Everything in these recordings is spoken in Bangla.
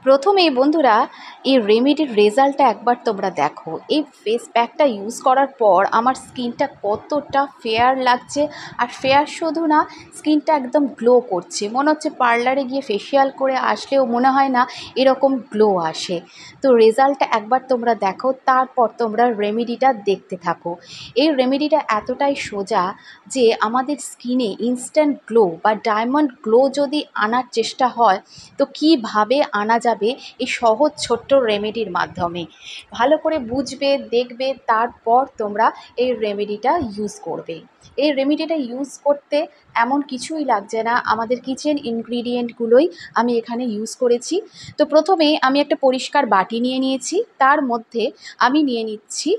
প্রথমেই বন্ধুরা এই রেমেডির রেজাল্টটা একবার তোমরা দেখো। এই ফেস প্যাকটা ইউজ করার পর আমার স্কিনটা কতটা ফেয়ার লাগছে। আর ফেয়ার শুধু না, স্কিনটা একদম গ্লো করছে, মনে হচ্ছে পার্লারে গিয়ে ফেসিয়াল করে আসলেও মনে হয় না এরকম গ্লো আসে। তো রেজাল্টটা একবার তোমরা দেখো, তারপর তোমরা রেমেডিটা দেখতে থাকো। এই রেমেডিটা এতটাই সোজা যে আমাদের স্কিনে ইনস্ট্যান্ট গ্লো বা ডায়মন্ড গ্লো যদি আনার চেষ্টা হয়, তো কিভাবে আনা যাবে এই সহজ ছোট্ট রেমেডির মাধ্যমে। ভালো করে বুঝবে, দেখবে, তারপর তোমরা এই রেমেডিটা ইউজ করবে। এই রেমেডিটা ইউজ করতে এমন কিছুই লাগছে না, আমাদের কিচেন ইনগ্রিডিয়েন্টগুলোই আমি এখানে ইউজ করেছি। তো প্রথমে আমি একটা পরিষ্কার বাটি নিয়ে নিয়েছি, তার মধ্যে আমি নিয়ে নিচ্ছি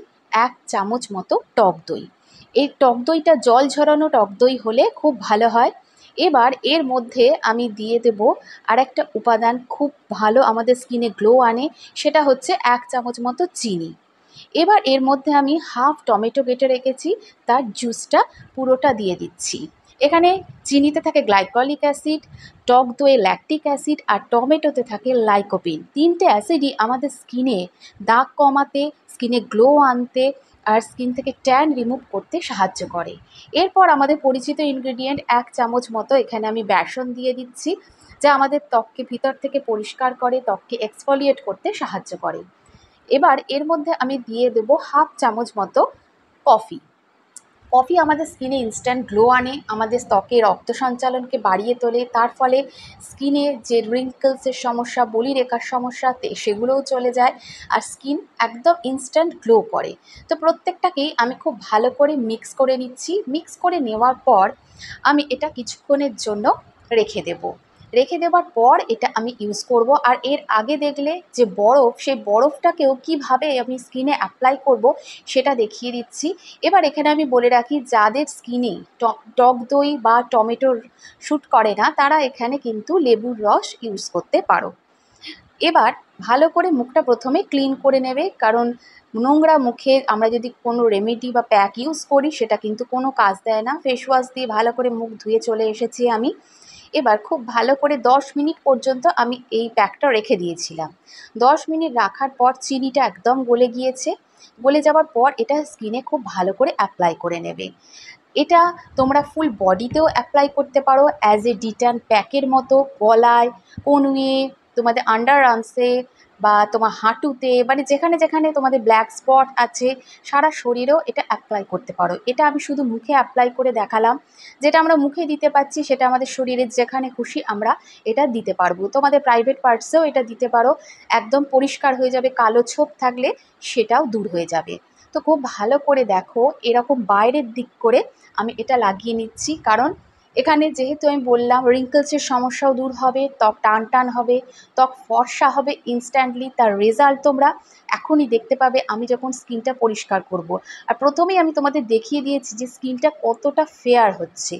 1 চামচ মতো টক দই। এই টক দইটা জল ঝরানো টক দই হলে খুব ভালো হয়। এবার এর মধ্যে আমি দিয়ে দেব আরেকটা উপাদান খুব ভালো আমাদের স্কিনে গ্লো আনে, সেটা হচ্ছে 1 চামচ মতো চিনি। এবার এর মধ্যে আমি হাফ টমেটো কেটে রেখেছি, তার জুসটা পুরোটা দিয়ে দিচ্ছি। এখানে চিনিতে থাকে গ্লাইকলিক অ্যাসিড, টক দইয়ে ল্যাকটিক অ্যাসিড, আর টমেটোতে থাকে লাইকোপিন। তিনটে অ্যাসিডই আমাদের স্কিনে দাগ কমাতে, স্কিনে গ্লো আনতে আর স্কিন থেকে ট্যান রিমুভ করতে সাহায্য করে। এরপর আমাদের পরিচিত ইনগ্রেডিয়েন্ট 1 চামচ মতো এখানে আমি বেসন দিয়ে দিচ্ছি, যা আমাদের ত্বককে ভিতর থেকে পরিষ্কার করে, ত্বককে এক্সফোলিয়েট করতে সাহায্য করে। এবার এর মধ্যে আমি দিয়ে দেবো হাফ চামচ মতো কফি। কফি আমাদের স্কিনে ইনস্ট্যান্ট গ্লো আনে, আমাদের ত্বকে রক্ত সঞ্চালনকে বাড়িয়ে তোলে, তার ফলে স্কিনে যে রিঙ্কলসের সমস্যা, বলিরেখার সমস্যা সেগুলোও চলে যায়, আর স্কিন একদম ইনস্ট্যান্ট গ্লো করে। তো প্রত্যেকটাকেই আমি খুব ভালো করে মিক্স করে নিচ্ছি। মিক্স করে নেওয়ার পর আমি এটা কিছুক্ষণের জন্য রেখে দেবো। রেখে দেওয়ার পর এটা আমি ইউজ করব। আর এর আগে দেখলে যে বরফ, সেই বরফটাকেও কিভাবে আমি স্কিনে অ্যাপ্লাই করব সেটা দেখিয়ে দিচ্ছি। এবার এখানে আমি বলে রাখি, যাদের স্কিনে টক দই বা টমেটোর শ্যুট করে না, তারা এখানে কিন্তু লেবুর রস ইউজ করতে পারো। এবার ভালো করে মুখটা প্রথমে ক্লিন করে নেবে, কারণ নোংরা মুখে আমরা যদি কোনো রেমেডি বা প্যাক ইউজ করি সেটা কিন্তু কোনো কাজ দেয় না। ফেস ওয়াশ দিয়ে ভালো করে মুখ ধুয়ে চলে এসেছি আমি। এবার খুব ভালো করে 10 মিনিট পর্যন্ত আমি এই প্যাকটা রেখে দিয়েছিলাম। 10 মিনিট রাখার পর চিনিটা একদম গলে গিয়েছে। গলে যাওয়ার পর এটা স্কিনে খুব ভালো করে অ্যাপ্লাই করে নেবে। এটা তোমরা ফুল বডিতেও অ্যাপ্লাই করতে পারো অ্যাজ এ ডিটান প্যাকের মতো, গলায়, কনুয়ে, তোমাদের আন্ডার আর্মসে বা তোমার হাঁটুতে, মানে যেখানে যেখানে তোমাদের ব্ল্যাক স্পট আছে সারা শরীরেও এটা অ্যাপ্লাই করতে পারো। এটা আমি শুধু মুখে অ্যাপ্লাই করে দেখালাম। যেটা আমরা মুখে দিতে পারছি সেটা আমাদের শরীরের যেখানে খুশি আমরা এটা দিতে পারবো। তোমাদের প্রাইভেট পার্টসেও এটা দিতে পারো, একদম পরিষ্কার হয়ে যাবে। কালো ছোপ থাকলে সেটাও দূর হয়ে যাবে। তো খুব ভালো করে দেখো, এরকম বাইরের দিক করে আমি এটা লাগিয়ে নিচ্ছি, কারণ এখানে যেহেতু আমি বললাম রিঙ্কলসের সমস্যাও দূর হবে, ত্বক টান টান হবে, ত্বক ফর্সা হবে ইনস্ট্যান্টলি। তার রেজাল্ট তোমরা এখনই দেখতে পাবে আমি যখন স্কিনটা পরিষ্কার করব। আর প্রথমেই আমি তোমাদের দেখিয়ে দিয়েছি যে স্কিনটা কতটা ফেয়ার হচ্ছে।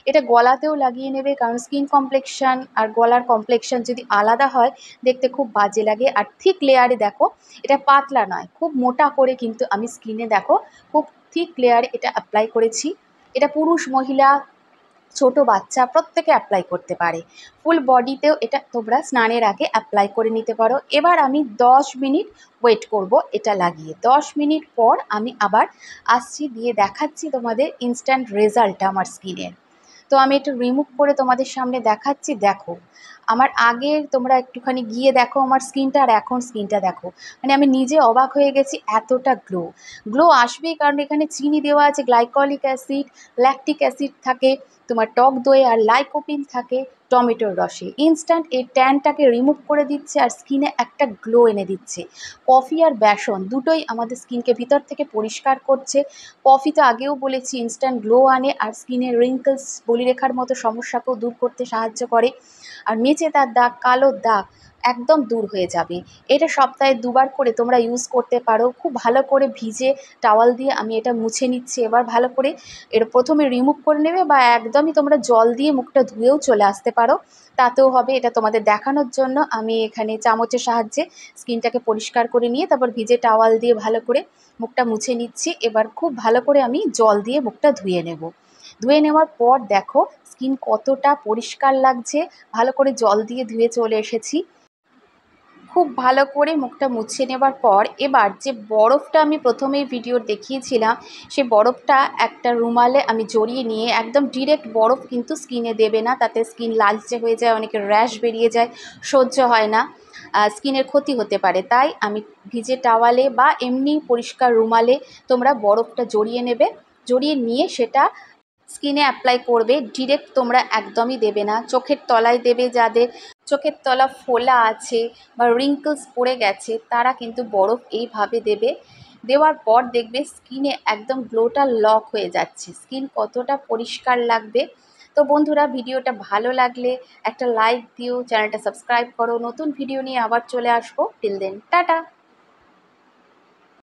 এটা গলাতেও লাগিয়ে নেবে, কারণ স্কিন কমপ্লেকশন আর গলার কমপ্লেকশন যদি আলাদা হয় দেখতে খুব বাজে লাগে। আর থিক লেয়ারে দেখো, এটা পাতলা নয়, খুব মোটা করে কিন্তু আমি স্কিনে দেখো খুব থিক লেয়ারে এটা অ্যাপ্লাই করেছি। এটা পুরুষ, মহিলা, ছোট বাচ্চা প্রত্যেকে অ্যাপ্লাই করতে পারে। ফুল বডিতেও এটা তোমরা স্নানের আগে অ্যাপ্লাই করে নিতে পারো। এবার আমি 10 মিনিট ওয়েট করব এটা লাগিয়ে। 10 মিনিট পর আমি আবার আসছি, দিয়ে দেখাচ্ছি তোমাদের ইনস্ট্যান্ট রেজাল্টটা আমার স্কিনের। তো আমি একটু রিমুভ করে তোমাদের সামনে দেখাচ্ছি। দেখো আমার আগে, তোমরা একটুখানি গিয়ে দেখো আমার স্কিনটা আর এখন স্কিনটা দেখো, মানে আমি নিজে অবাক হয়ে গেছি, এতটা গ্লো। গ্লো আসবেই কারণ এখানে চিনি দেওয়া আছে, গ্লাইকলিক অ্যাসিড, ল্যাকটিক অ্যাসিড থাকে, তোমার টক দই, আর লাইকোপিন থাকে টমেটোর রসে। ইনস্ট্যান্ট এই ট্যানটাকে রিমুভ করে দিচ্ছে আর স্কিনে একটা গ্লো এনে দিচ্ছে। কফি আর বেসন দুটোই আমাদের স্কিনকে ভিতর থেকে পরিষ্কার করছে। কফি তো আগেও বলেছি ইনস্ট্যান্ট গ্লো আনে, আর স্কিনের রিঙ্কলস, বলিরেখার মতো সমস্যাকেও দূর করতে সাহায্য করে। আর মেচে তার দাগ, কালো দাগ একদম দূর হয়ে যাবে। এটা সপ্তাহে 2বার করে তোমরা ইউজ করতে পারো। খুব ভালো করে ভিজে টাওয়াল দিয়ে আমি এটা মুছে নিচ্ছি। এবার ভালো করে এর প্রথমে রিমুভ করে নেবে, বা একদমই তোমরা জল দিয়ে মুখটা ধুয়েও চলে আসতে পারো, তাতেও হবে। এটা তোমাদের দেখানোর জন্য আমি এখানে চামচের সাহায্যে স্কিনটাকে পরিষ্কার করে নিয়ে তারপর ভিজে টাওয়াল দিয়ে ভালো করে মুখটা মুছে নিচ্ছি। এবার খুব ভালো করে আমি জল দিয়ে মুখটা ধুয়ে নেব। ধুয়ে নেওয়ার পর দেখো স্কিন কতটা পরিষ্কার লাগছে, ভালো করে জল দিয়ে ধুয়ে চলে এসেছি। খুব ভালো করে মুখটা মুছে নেবার পর এবার যে বরফটা আমি প্রথমেই ভিডিও দেখিয়েছিলাম সেই বরফটা একটা রুমালে আমি জড়িয়ে নিয়ে, একদম ডিরেক্ট বরফ কিন্তু স্কিনে দেবে না, তাতে স্কিন লালচে হয়ে যায়, অনেকের র্যাশ বেরিয়ে যায়, সহ্য হয় না, স্কিনের ক্ষতি হতে পারে। তাই আমি ভিজে টাওয়ালে বা এমনি পরিষ্কার রুমালে তোমরা বরফটা জড়িয়ে নেবে, জড়িয়ে নিয়ে সেটা স্কিনে অ্যাপ্লাই করবে। ডিরেক্ট তোমরা একদমই দেবে না, চোখের তলায় দেবে। যাদের চোখের তলা ফোলা আছে বা রিঙ্কলস পড়ে গেছে তারা কিন্তু বরফ এইভাবে দেবে। দেওয়ার পর দেখবে স্কিনে একদম গ্লোটা লক হয়ে যাচ্ছে, স্কিন কতটা পরিষ্কার লাগবে। তো বন্ধুরা, ভিডিওটা ভালো লাগলে একটা লাইক দিও, চ্যানেলটা সাবস্ক্রাইব করো, নতুন ভিডিও নিয়ে আবার চলে আসবো। Till then tata.